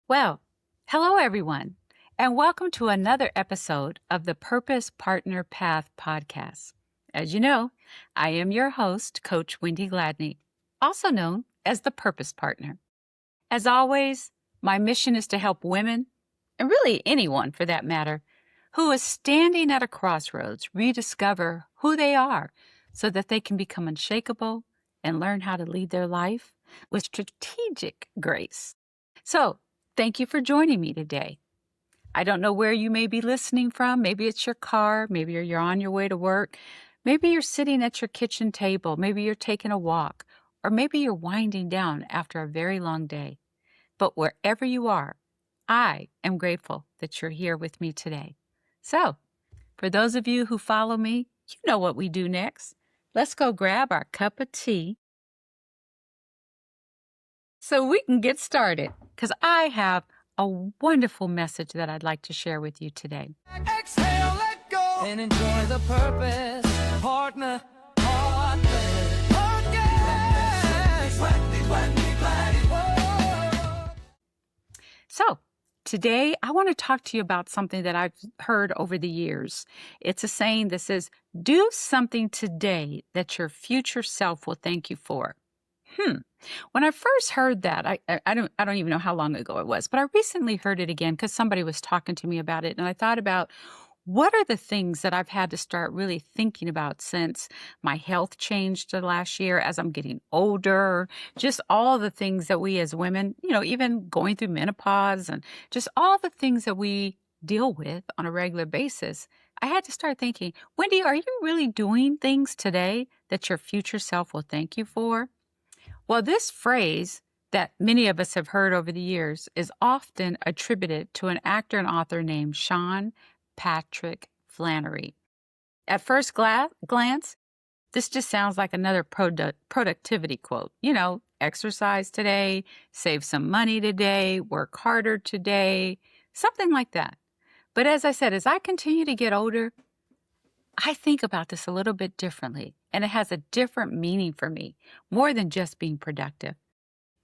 Well, hello everyone, and welcome to another episode of the Purpose Partner Path podcast. As you know, I am your host, Coach Wendy Gladney, also known as the Purpose Partner. As always, my mission is to help women, and really anyone for that matter, who is standing at a crossroads rediscover who they are so that they can become unshakable and learn how to lead their life with strategic grace. So, thank you for joining me today. I don't know where you may be listening from. Maybe it's your car. Maybe you're on your way to work. Maybe you're sitting at your kitchen table. Maybe you're taking a walk. Or maybe you're winding down after a very long day. But wherever you are, I am grateful that you're here with me today. So, for those of you who follow me, you know what we do next. Let's go grab our cup of tea so we can get started, because I have a wonderful message that I'd like to share with you today. Exhale, let go, and enjoy the purpose. Partner. So, today I want to talk to you about something that I've heard over the years. It's a saying that says, do something today that your future self will thank you for. When I first heard that, I don't even know how long ago it was, but I recently heard it again because somebody was talking to me about it. And I thought about what are the things that I've had to start really thinking about since my health changed the last year as I'm getting older, just all the things that we as women, even going through menopause and just all the things that we deal with on a regular basis. I had to start thinking, Wendy, are you really doing things today that your future self will thank you for? Well, this phrase that many of us have heard over the years is often attributed to an actor and author named Sean Patrick Flannery. At first glance, this just sounds like another productivity quote. Exercise today, save some money today, work harder today, something like that. But as I said, as I continue to get older, I think about this a little bit differently, and it has a different meaning for me, more than just being productive.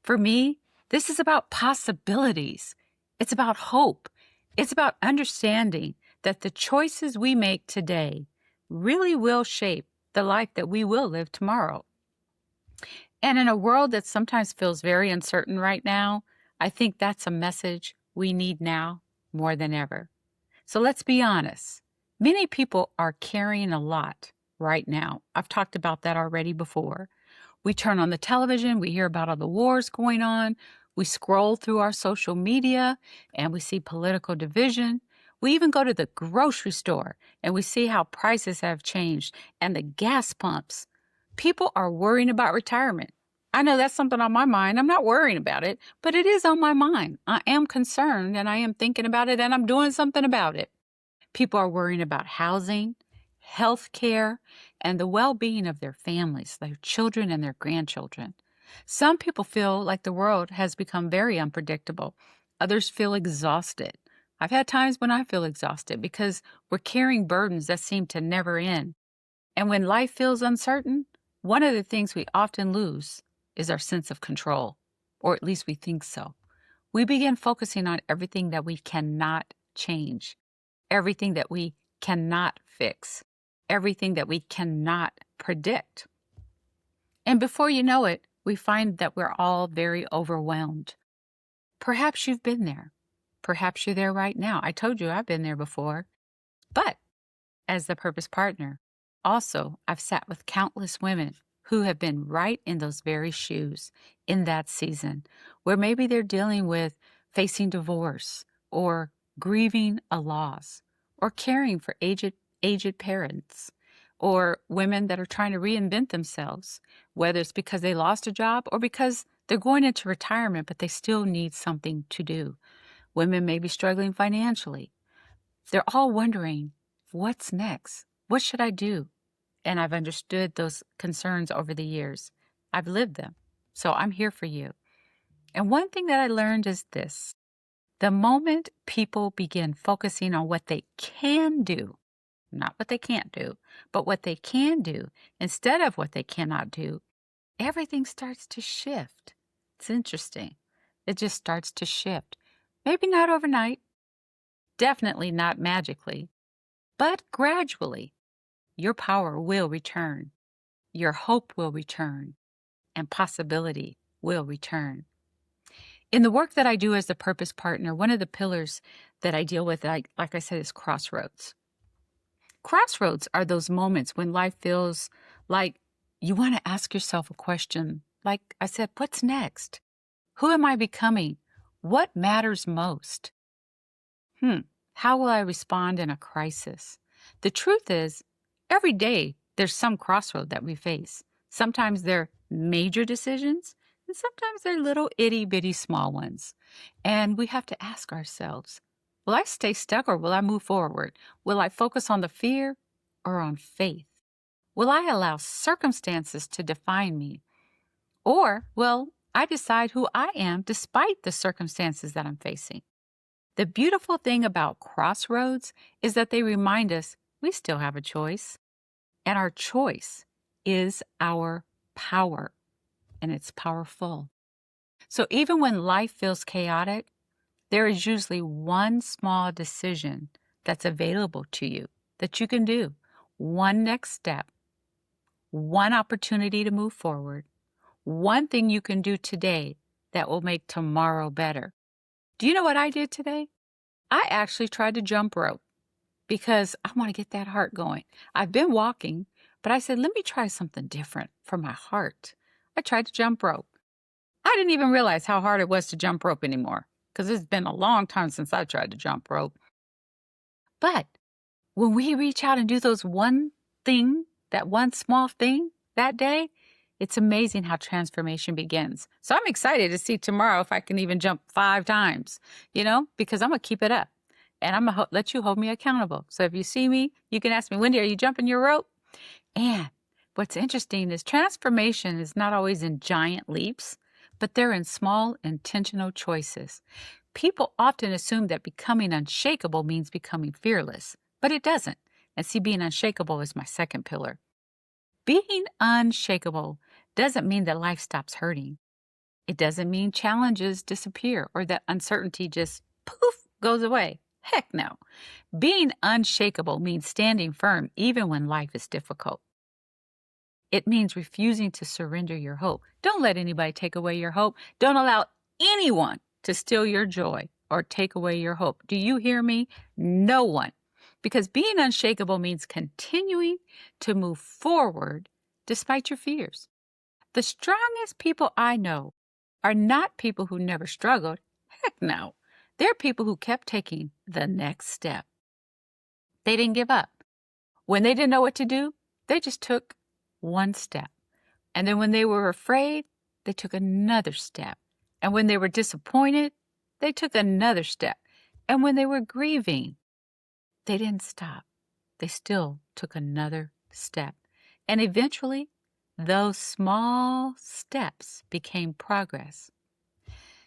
For me, this is about possibilities. It's about hope. It's about understanding that the choices we make today really will shape the life that we will live tomorrow. And in a world that sometimes feels very uncertain right now, I think that's a message we need now more than ever. So let's be honest. Many people are carrying a lot right now. I've talked about that already before. We turn on the television, we hear about all the wars going on, we scroll through our social media, and we see political division. We even go to the grocery store, and we see how prices have changed, and the gas pumps. People are worrying about retirement. I know that's something on my mind. I'm not worrying about it, but it is on my mind. I am concerned, and I am thinking about it, and I'm doing something about it. People are worrying about housing, health care, and the well-being of their families, their children and their grandchildren. Some people feel like the world has become very unpredictable. Others feel exhausted. I've had times when I feel exhausted because we're carrying burdens that seem to never end. And when life feels uncertain, one of the things we often lose is our sense of control, or at least we think so. We begin focusing on everything that we cannot change, everything that we cannot fix, everything that we cannot predict. And before you know it, we find that we're all very overwhelmed. Perhaps you've been there. Perhaps you're there right now. I told you I've been there before. But as the Purpose Partner, also I've sat with countless women who have been right in those very shoes in that season, where maybe they're dealing with facing divorce or grieving a loss, or caring for aged parents, or women that are trying to reinvent themselves, whether it's because they lost a job or because they're going into retirement, but they still need something to do. Women may be struggling financially. They're all wondering, what's next? What should I do? And I've understood those concerns over the years. I've lived them. So I'm here for you. And one thing that I learned is this. The moment people begin focusing on what they can do, not what they can't do, but what they can do instead of what they cannot do, everything starts to shift. It's interesting. It just starts to shift. Maybe not overnight, definitely not magically, but gradually, your power will return, your hope will return, and possibility will return. In the work that I do as a purpose partner, one of the pillars that I deal with, like I said, is crossroads. Crossroads are those moments when life feels like you want to ask yourself a question. Like I said, what's next? Who am I becoming? What matters most? How will I respond in a crisis? The truth is, every day there's some crossroad that we face. Sometimes they're major decisions, and sometimes they're little itty bitty small ones. And we have to ask ourselves, will I stay stuck or will I move forward? Will I focus on the fear or on faith? Will I allow circumstances to define me? Or will I decide who I am despite the circumstances that I'm facing? The beautiful thing about crossroads is that they remind us we still have a choice, and our choice is our power, and it's powerful. So even when life feels chaotic, there is usually one small decision that's available to you that you can do, one next step, one opportunity to move forward, one thing you can do today that will make tomorrow better. Do you know what I did today? I actually tried to jump rope because I want to get that heart going. I've been walking, but I said, let me try something different for my heart. I tried to jump rope. I didn't even realize how hard it was to jump rope anymore because it's been a long time since I tried to jump rope. But when we reach out and do those one thing, that one small thing that day, it's amazing how transformation begins. So I'm excited to see tomorrow if I can even jump 5 times, because I'm going to keep it up. And I'm going to let you hold me accountable. So if you see me, you can ask me, Wendy, are you jumping your rope? And what's interesting is transformation is not always in giant leaps, but they're in small, intentional choices. People often assume that becoming unshakable means becoming fearless, but it doesn't. And see, being unshakable is my second pillar. Being unshakable doesn't mean that life stops hurting. It doesn't mean challenges disappear or that uncertainty just poof goes away. Heck no. Being unshakable means standing firm even when life is difficult. It means refusing to surrender your hope. Don't let anybody take away your hope. Don't allow anyone to steal your joy or take away your hope. Do you hear me? No one. Because being unshakable means continuing to move forward despite your fears. The strongest people I know are not people who never struggled. Heck no. They're people who kept taking the next step. They didn't give up. When they didn't know what to do, they just took one step. And then when they were afraid, they took another step. And when they were disappointed, they took another step. And when they were grieving, they didn't stop. They still took another step. And eventually, those small steps became progress.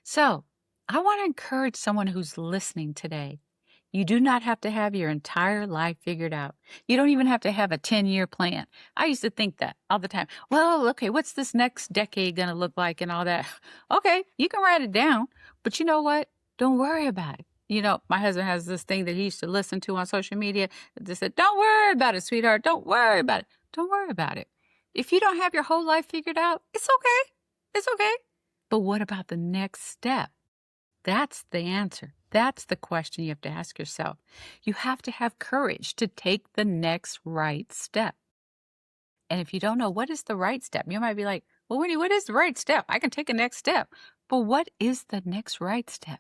So, I want to encourage someone who's listening today. You do not have to have your entire life figured out. You don't even have to have a 10-year plan. I used to think that all the time. Well, okay, what's this next decade going to look like and all that? Okay, you can write it down, but you know what? Don't worry about it. My husband has this thing that he used to listen to on social media that said, don't worry about it, sweetheart. Don't worry about it. Don't worry about it. If you don't have your whole life figured out, it's okay. It's okay. But what about the next step? That's the answer. That's the question you have to ask yourself. You have to have courage to take the next right step. And if you don't know what is the right step, you might be like, well, Wendy, what is the right step? I can take a next step. But what is the next right step?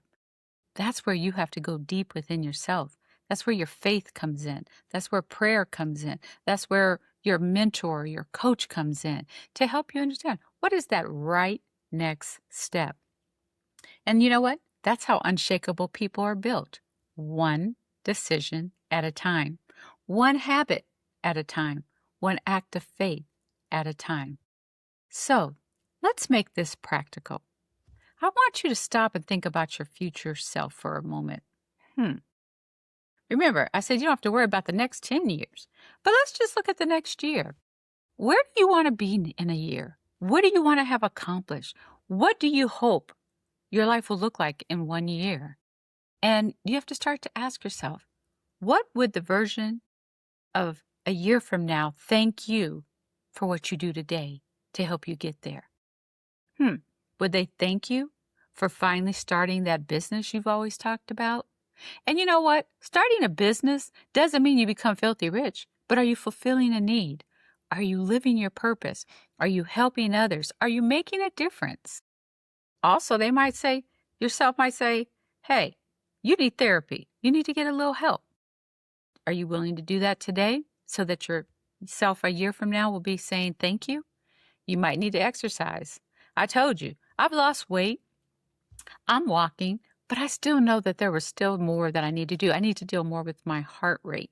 That's where you have to go deep within yourself. That's where your faith comes in. That's where prayer comes in. That's where your mentor, your coach comes in to help you understand what is that right next step. And you know what? That's how unshakable people are built. One decision at a time. One habit at a time. One act of faith at a time. So let's make this practical. I want you to stop and think about your future self for a moment. Remember, I said you don't have to worry about the next 10 years. But let's just look at the next year. Where do you want to be in a year? What do you want to have accomplished? What do you hope your life will look like in 1 year? And you have to start to ask yourself, what would the version of a year from now thank you for what you do today to help you get there? Hmm. Would they thank you for finally starting that business you've always talked about? And you know what? Starting a business doesn't mean you become filthy rich, but are you fulfilling a need? Are you living your purpose? Are you helping others? Are you making a difference? Also, yourself might say, hey, you need therapy. You need to get a little help. Are you willing to do that today so that yourself a year from now will be saying thank you? You might need to exercise. I told you, I've lost weight. I'm walking, but I still know that there was still more that I need to do. I need to deal more with my heart rate.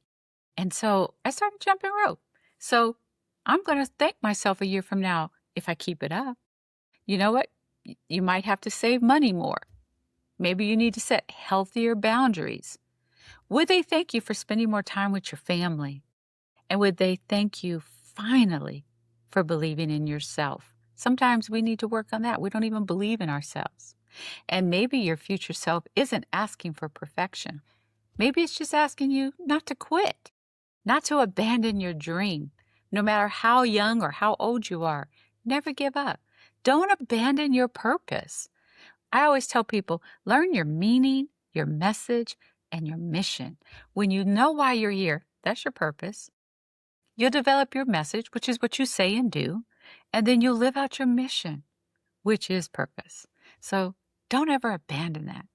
And so I started jumping rope. So I'm going to thank myself a year from now if I keep it up. You know what? You might have to save money more. Maybe you need to set healthier boundaries. Would they thank you for spending more time with your family? And would they thank you finally for believing in yourself? Sometimes we need to work on that. We don't even believe in ourselves. And maybe your future self isn't asking for perfection. Maybe it's just asking you not to quit, not to abandon your dream. No matter how young or how old you are, never give up. Don't abandon your purpose. I always tell people, learn your meaning, your message, and your mission. When you know why you're here, that's your purpose. You'll develop your message, which is what you say and do, and then you'll live out your mission, which is purpose. So don't ever abandon that.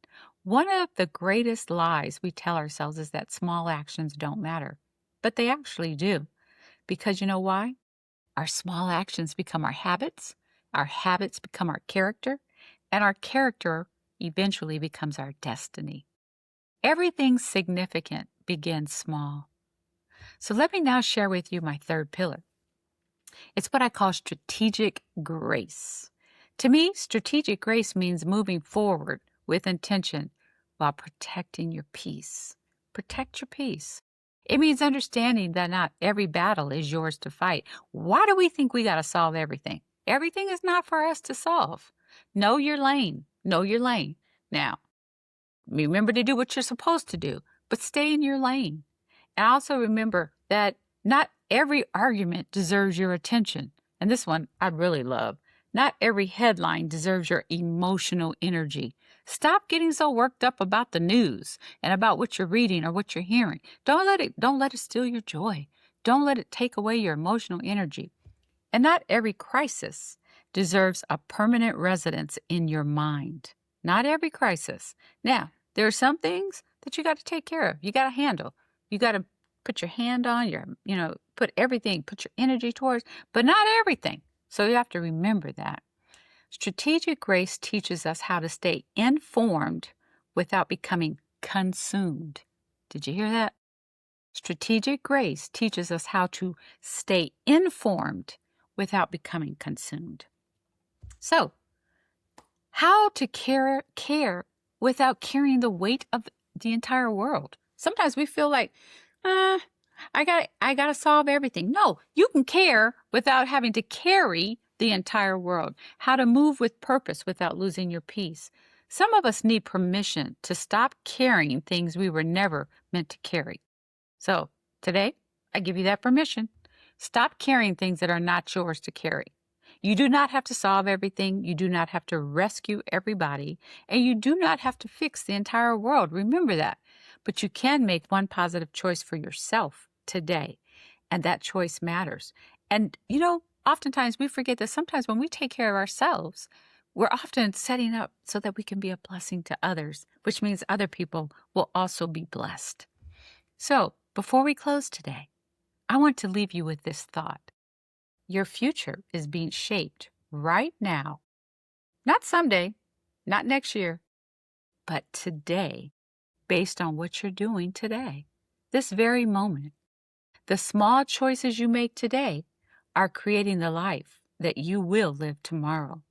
One of the greatest lies we tell ourselves is that small actions don't matter, but they actually do. Because you know why? Our small actions become our habits become our character, and our character eventually becomes our destiny. Everything significant begins small. So let me now share with you my third pillar. It's what I call strategic grace. To me, strategic grace means moving forward with intention while protecting your peace. Protect your peace. It means understanding that not every battle is yours to fight. Why do we think we got to solve everything? Everything is not for us to solve. Know your lane. Know your lane. Now, remember to do what you're supposed to do, but stay in your lane. And also remember that not every argument deserves your attention. And this one I really love. Not every headline deserves your emotional energy. Stop getting so worked up about the news and about what you're reading or what you're hearing. Don't let it steal your joy. Don't let it take away your emotional energy. And not every crisis deserves a permanent residence in your mind. Not every crisis. Now, there are some things that you got to take care of. You got to handle. You got to put your hand on put everything, put your energy towards, but not everything. So you have to remember that. Strategic grace teaches us how to stay informed without becoming consumed. Did you hear that? Strategic grace teaches us how to stay informed without becoming consumed. So, how to care without carrying the weight of the entire world. Sometimes we feel like, I got to solve everything. No, you can care without having to carry the entire world. How to move with purpose without losing your peace. Some of us need permission to stop carrying things we were never meant to carry. So today, I give you that permission. Stop carrying things that are not yours to carry. You do not have to solve everything. You do not have to rescue everybody. And you do not have to fix the entire world. Remember that. But you can make one positive choice for yourself today. And that choice matters. And, oftentimes we forget that sometimes when we take care of ourselves, we're often setting up so that we can be a blessing to others, which means other people will also be blessed. So, before we close today, I want to leave you with this thought. Your future is being shaped right now, not someday, not next year, but today, based on what you're doing today, this very moment. The small choices you make today are creating the life that you will live tomorrow.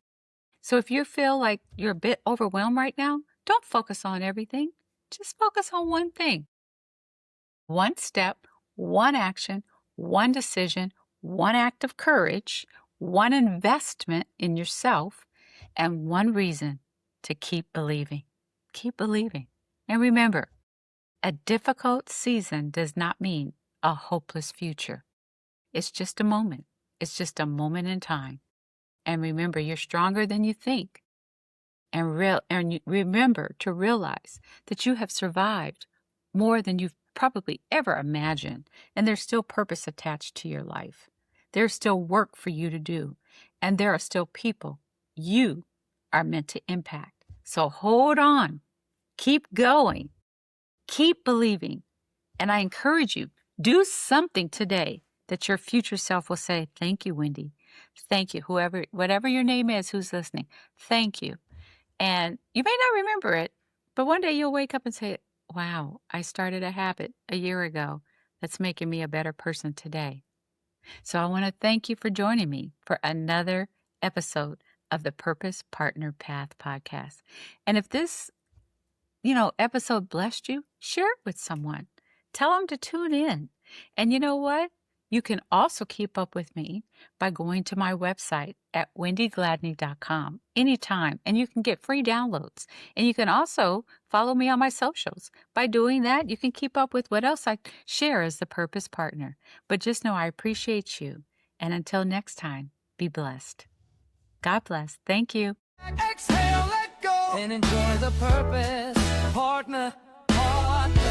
So if you feel like you're a bit overwhelmed right now, don't focus on everything. Just focus on one thing. One step, one action, one decision, one act of courage, one investment in yourself, and one reason to keep believing. Keep believing. And remember, a difficult season does not mean a hopeless future. It's just a moment. It's just a moment in time. And remember, you're stronger than you think. And remember to realize that you have survived more than you've probably ever imagined. And there's still purpose attached to your life. There's still work for you to do. And there are still people you are meant to impact. So hold on. Keep going. Keep believing. And I encourage you, do something today that your future self will say, thank you, Wendy. Thank you, whatever your name is, who's listening. Thank you. And you may not remember it, but one day you'll wake up and say, wow, I started a habit a year ago that's making me a better person today. So I want to thank you for joining me for another episode of the Purpose Partner Path podcast. And if this episode blessed you, share it with someone. Tell them to tune in. And you know what? You can also keep up with me by going to my website at wendygladney.com anytime, and you can get free downloads. And you can also follow me on my socials. By doing that, you can keep up with what else I share as the Purpose Partner. But just know I appreciate you. And until next time, be blessed. God bless. Thank you. Exhale, let go, and enjoy the purpose. Partner, partner,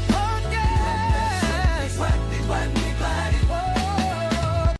podcast. Wendy, Wendy, Wendy.